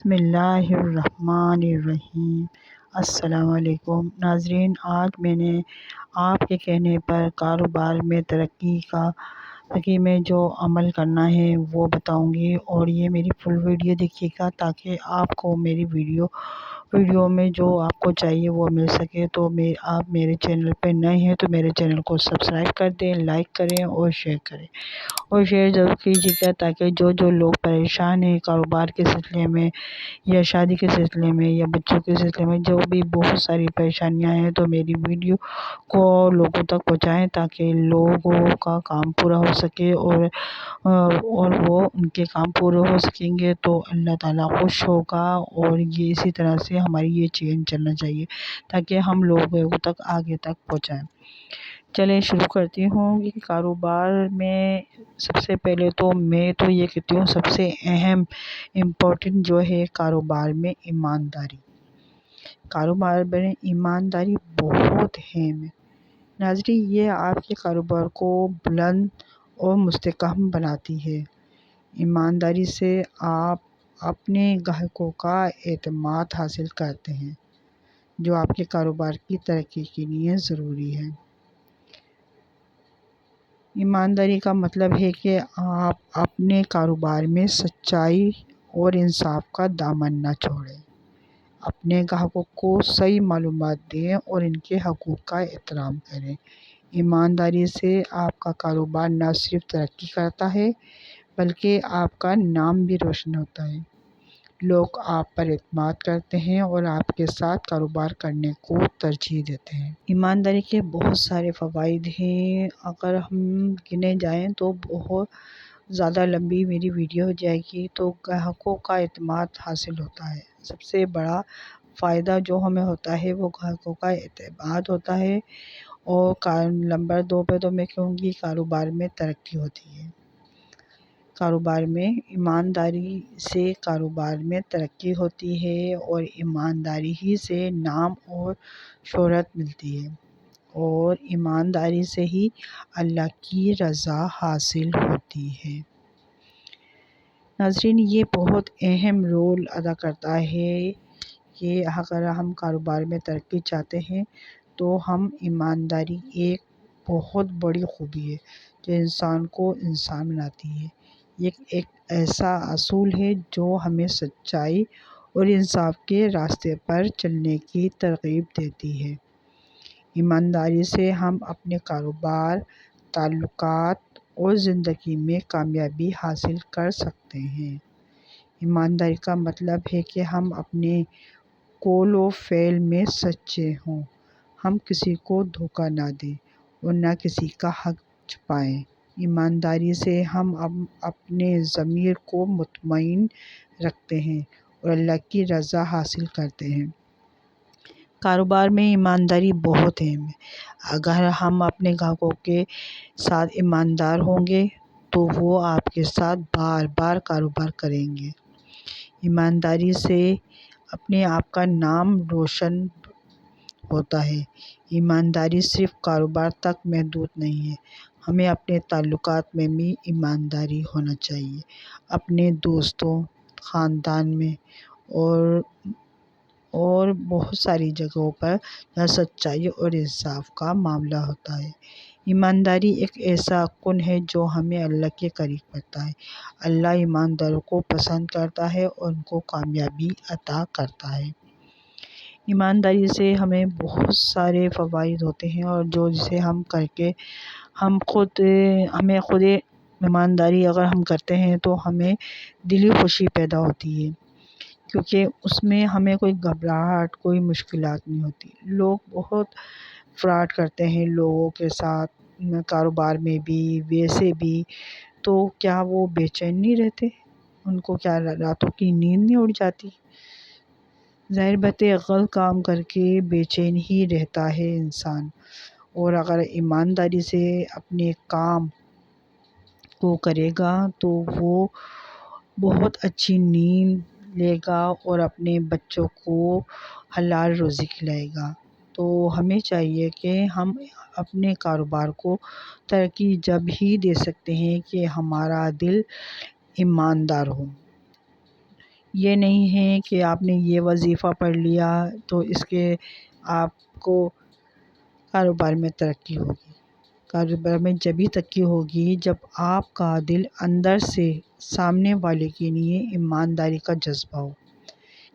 بسم اللہ الرحمن الرحیم۔ السلام علیکم ناظرین، آج میں نے آپ کے کہنے پر کاروبار میں ترقی میں جو عمل کرنا ہے وہ بتاؤں گی، اور یہ میری فل ویڈیو دیکھیے گا تاکہ آپ کو میری ویڈیو میں جو آپ کو چاہیے وہ مل سکے۔ تو آپ میرے چینل پہ نئے ہیں تو میرے چینل کو سبسکرائب کر دیں، لائک کریں اور شیئر کریں، اور شیئر ضرور کیجیے گا تاکہ جو لوگ پریشان ہیں کاروبار کے سلسلے میں یا شادی کے سلسلے میں یا بچوں کے سلسلے میں، جو بھی بہت ساری پریشانیاں ہیں، تو میری ویڈیو کو لوگوں تک پہنچائیں تاکہ لوگوں کا کام پورا ہو سکے، اور وہ ان کے کام پورے ہو سکیں گے تو اللہ تعالیٰ خوش ہوگا، اور یہ اسی طرح سے ہماری یہ چین چلنا چاہیے تاکہ ہم لوگوں تک آگے تک پہنچائیں۔ چلیں شروع کرتی ہوں کہ کاروبار میں سب سے پہلے تو میں تو یہ کہتی ہوں سب سے اہم امپورٹنٹ جو ہے کاروبار میں ایمانداری۔ کاروبار میں ایمانداری بہت اہم ہے ناظرین، یہ آپ کے کاروبار کو بلند اور مستحکم بناتی ہے۔ ایمانداری سے آپ اپنے گاہکوں کا اعتماد حاصل کرتے ہیں، جو آپ کے کاروبار کی ترقی کے لیے ضروری ہے۔ ایمانداری کا مطلب ہے کہ آپ اپنے کاروبار میں سچائی اور انصاف کا دامن نہ چھوڑیں، اپنے گاہکوں کو صحیح معلومات دیں اور ان کے حقوق کا احترام کریں۔ ایمانداری سے آپ کا کاروبار نہ صرف ترقی کرتا ہے بلکہ آپ کا نام بھی روشن ہوتا ہے۔ لوگ آپ پر اعتماد کرتے ہیں اور آپ کے ساتھ کاروبار کرنے کو ترجیح دیتے ہیں۔ ایمانداری کے بہت سارے فوائد ہیں، اگر ہم گنے جائیں تو بہت زیادہ لمبی میری ویڈیو ہو جائے گی۔ تو گاہکوں کا اعتماد حاصل ہوتا ہے، سب سے بڑا فائدہ جو ہمیں ہوتا ہے وہ گاہکوں کا اعتماد ہوتا ہے، اور نمبر 2 پہ تو میں کہوں گی کاروبار میں ترقی ہوتی ہے۔ کاروبار میں ایمانداری سے کاروبار میں ترقی ہوتی ہے، اور ایمانداری ہی سے نام اور شہرت ملتی ہے، اور ایمانداری سے ہی اللہ کی رضا حاصل ہوتی ہے۔ ناظرین، یہ بہت اہم رول ادا کرتا ہے کہ اگر ہم کاروبار میں ترقی چاہتے ہیں تو ایمانداری ایک بہت بڑی خوبی ہے جو انسان کو انسان بناتی ہے۔ یہ ایک ایسا اصول ہے جو ہمیں سچائی اور انصاف کے راستے پر چلنے کی ترغیب دیتی ہے۔ ایمانداری سے ہم اپنے کاروبار، تعلقات اور زندگی میں کامیابی حاصل کر سکتے ہیں۔ ایمانداری کا مطلب ہے کہ ہم اپنے قول و فعل میں سچے ہوں، ہم کسی کو دھوکہ نہ دیں اور نہ کسی کا حق چھپائیں۔ ایمانداری سے ہم اپنے ضمیر کو مطمئن رکھتے ہیں اور اللہ کی رضا حاصل کرتے ہیں۔ کاروبار میں ایمانداری بہت اہم ہے۔ اگر ہم اپنے گاہکوں کے ساتھ ایماندار ہوں گے تو وہ آپ کے ساتھ بار بار کاروبار کریں گے۔ ایمانداری سے اپنے آپ کا نام روشن ہوتا ہے۔ ایمانداری صرف کاروبار تک محدود نہیں ہے، ہمیں اپنے تعلقات میں بھی ایمانداری ہونا چاہیے۔ اپنے دوستوں، خاندان میں اور بہت ساری جگہوں پر جہاں سچائی اور انصاف کا معاملہ ہوتا ہے۔ ایمانداری ایک ایسا گن ہے جو ہمیں اللہ کے قریب کرتا ہے۔ اللہ ایمانداروں کو پسند کرتا ہے اور ان کو کامیابی عطا کرتا ہے۔ ایمانداری سے ہمیں بہت سارے فوائد ہوتے ہیں، اور جسے ہم کر کے ہمیں خود ایمانداری اگر ہم کرتے ہیں تو ہمیں دلی خوشی پیدا ہوتی ہے، کیونکہ اس میں ہمیں کوئی گھبراہٹ، کوئی مشکلات نہیں ہوتی۔ لوگ بہت فراڈ کرتے ہیں لوگوں کے ساتھ، کاروبار میں بھی ویسے بھی، تو کیا وہ بے چین نہیں رہتے؟ ان کو کیا راتوں کی نیند نہیں اڑ جاتی؟ ظاہر بات ہے غلط کام کر کے بے چین ہی رہتا ہے انسان، اور اگر ایمانداری سے اپنے کام کو کرے گا تو وہ بہت اچھی نیند لے گا اور اپنے بچوں کو حلال روزی کھلائے گا۔ تو ہمیں چاہیے کہ ہم اپنے کاروبار کو ترقی جب ہی دے سکتے ہیں کہ ہمارا دل ایماندار ہو۔ یہ نہیں ہے کہ آپ نے یہ وظیفہ پڑھ لیا تو اس کے آپ کو کاروبار میں ترقی ہوگی۔ کاروبار میں جبھی ترقی ہوگی جب آپ کا دل اندر سے سامنے والے کے لیے ایمانداری کا جذبہ ہو،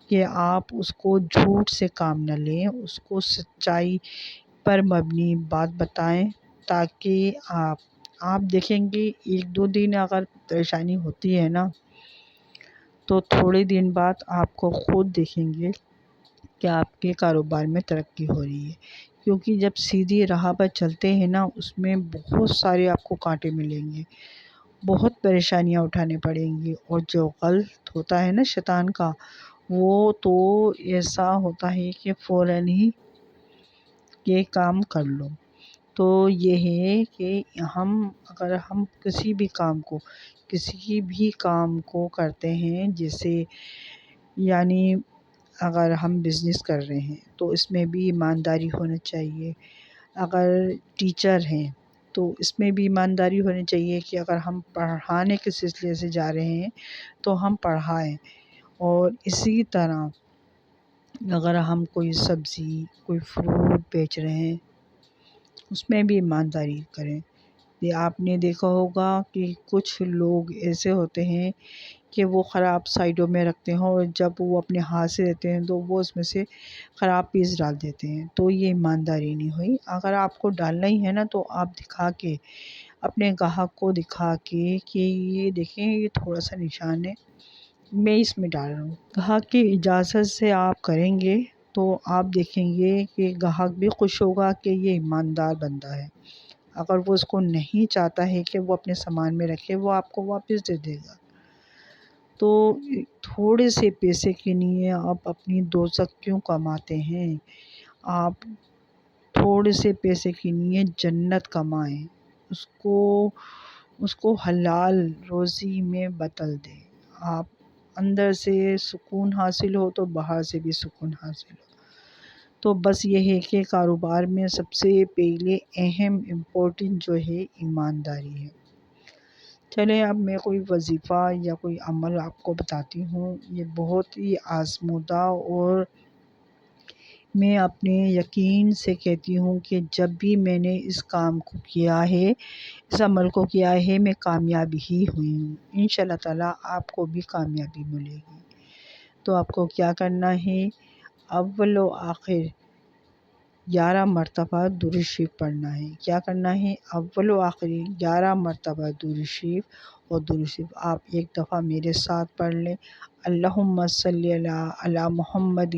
کہ آپ اس کو جھوٹ سے کام نہ لیں، اس کو سچائی پر مبنی بات بتائیں، تاکہ آپ دیکھیں گے ایک دو دن اگر پریشانی ہوتی ہے نا تو تھوڑے دن بعد آپ کو خود دیکھیں گے کہ آپ کے کاروبار میں ترقی ہو رہی ہے، کیونکہ جب سیدھی راہ پر چلتے ہیں نا اس میں بہت سارے آپ کو کانٹے ملیں گے، بہت پریشانیاں اٹھانے پڑیں گی، اور جو غلط ہوتا ہے نا شیطان کا، وہ تو ایسا ہوتا ہے کہ فوراً ہی یہ کام کر لو۔ تو یہ ہے کہ اگر ہم کسی بھی کام کو کرتے ہیں، جیسے یعنی اگر ہم بزنس کر رہے ہیں تو اس میں بھی ایمانداری ہونا چاہیے، اگر ٹیچر ہیں تو اس میں بھی ایمانداری ہونی چاہیے کہ اگر ہم پڑھانے کے سلسلے سے جا رہے ہیں تو ہم پڑھائیں، اور اسی طرح اگر ہم کوئی سبزی کوئی فروٹ بیچ رہے ہیں اس میں بھی ایمانداری کریں۔ یہ آپ نے دیکھا ہوگا کہ کچھ لوگ ایسے ہوتے ہیں کہ وہ خراب سائڈوں میں رکھتے ہیں، اور جب وہ اپنے ہاتھ سے دیتے ہیں تو وہ اس میں سے خراب پیس ڈال دیتے ہیں، تو یہ ایمانداری نہیں ہوئی۔ اگر آپ کو ڈالنا ہی ہے نا تو آپ دکھا کے اپنے گاہک کو دکھا کے کہ یہ دیکھیں یہ تھوڑا سا نشان ہے میں اس میں ڈال رہا ہوں، گاہک کی اجازت سے آپ کریں گے تو آپ دیکھیں گے کہ گاہک بھی خوش ہوگا کہ یہ ایماندار بندہ ہے۔ اگر وہ اس کو نہیں چاہتا ہے کہ وہ اپنے سامان میں رکھے، وہ آپ کو واپس دے دے گا۔ تو تھوڑے سے پیسے کے لیے آپ اپنی دوزخ کیوں کماتے ہیں؟ آپ تھوڑے سے پیسے کے لیے جنت کمائیں، اس کو حلال روزی میں بدل دیں۔ آپ اندر سے سکون حاصل ہو تو باہر سے بھی سکون حاصل ہو۔ تو بس یہ ہے کہ کاروبار میں سب سے پہلے امپورٹنٹ جو ہے ایمانداری ہے۔ چلیں اب میں کوئی وظیفہ یا کوئی عمل آپ کو بتاتی ہوں، یہ بہت ہی آزمودہ، اور میں اپنے یقین سے کہتی ہوں کہ جب بھی میں نے اس کام کو کیا ہے، اس عمل کو کیا ہے، میں کامیاب ہی ہوئی ہوں۔ انشاءاللہ تعالیٰ آپ کو بھی کامیابی ملے گی۔ تو آپ کو کیا کرنا ہے، اول و آخر 11 مرتبہ درود شریف پڑھنا ہے۔ کیا کرنا ہے، اول و آخری 11 مرتبہ درود شریف، اور درود شریف آپ ایک دفعہ میرے ساتھ پڑھ لیں۔ اللہم صلی علی محمد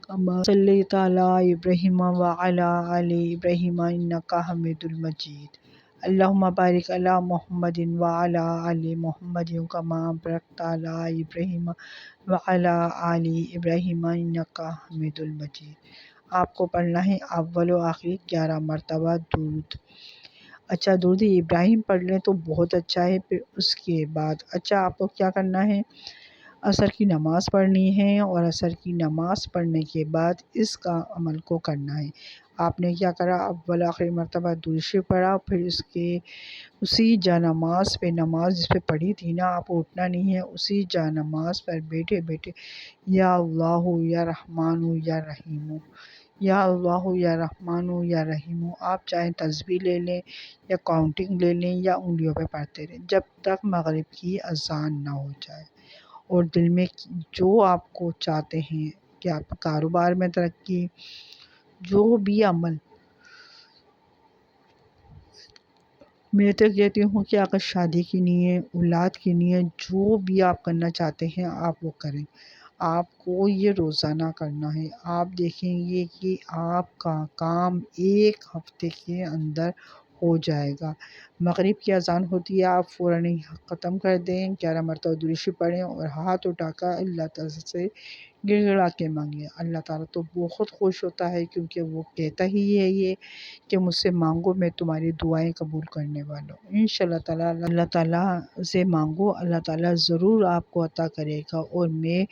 کما صلیت علی ابراہیم وعلی آل ابراہیم انک حمید المجید۔ اللہم بارک علی محمد وعلی آل محمد کما بارکت علی ابراہیم وعلی آل ابراہیم انک حمید المجید۔ آپ کو پڑھنا ہے اول و آخری 11 مرتبہ درود۔ اچھا درود ابراہیم پڑھ لیں تو بہت اچھا ہے۔ پھر اس کے بعد آپ کو کیا کرنا ہے، عصر کی نماز پڑھنی ہے، اور عصر کی نماز پڑھنے کے بعد اس کا عمل کو کرنا ہے۔ آپ نے کیا کرا، اول آخری مرتبہ درود شریف پڑھا، پھر اسی جا نماز پہ، نماز جس پہ پڑھی تھی نا، آپ کو اٹھنا نہیں ہے، اسی جا نماز پر بیٹھے بیٹھے یا اللہ یا رحمان یا رحیم، یا اللہ یا رحمان یا رحیم، آپ چاہیں تسبیح لے لیں یا کاؤنٹنگ لے لیں یا انگلیوں پہ پڑھتے رہیں جب تک مغرب کی اذان نہ ہو جائے، اور دل میں جو آپ کو چاہتے ہیں کہ آپ کاروبار میں ترقی، جو بھی عمل، میں تو کہتی ہوں کہ اگر شادی کے لیے، اولاد کے لیے، جو بھی آپ کرنا چاہتے ہیں آپ وہ کریں۔ آپ کو یہ روزانہ کرنا ہے، آپ دیکھیں گے کہ آپ کا کام ایک ہفتے کے اندر ہو جائے گا۔ مغرب کی اذان ہوتی ہے، آپ فوراً ہی ختم کر دیں، 11 مرتبہ درود شریف پڑھیں، اور ہاتھ اٹھا کر اللہ تعالیٰ سے گڑ گڑا کے مانگیں۔ اللہ تعالیٰ تو بہت خوش ہوتا ہے، کیونکہ وہ کہتا ہی ہے یہ کہ مجھ سے مانگو میں تمہاری دعائیں قبول کرنے والا ہوں۔ انشاءاللہ تعالیٰ اللہ تعالیٰ سے مانگو، اللہ تعالیٰ ضرور آپ کو عطا کرے گا، اور میں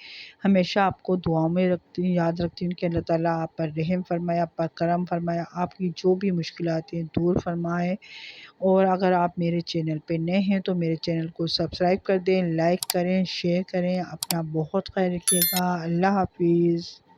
ہمیشہ آپ کو دعاؤں میں یاد رکھتی ہوں کہ اللہ تعالیٰ آپ پر رحم فرمائے، آپ پر کرم فرمائے، آپ کی جو بھی مشکلات ہیں دور فرمائے، اور اگر اگر آپ میرے چینل پہ نئے ہیں تو میرے چینل کو سبسکرائب کر دیں، لائک کریں، شیئر کریں۔ اپنا بہت خیال رکھیے گا۔ اللہ حافظ۔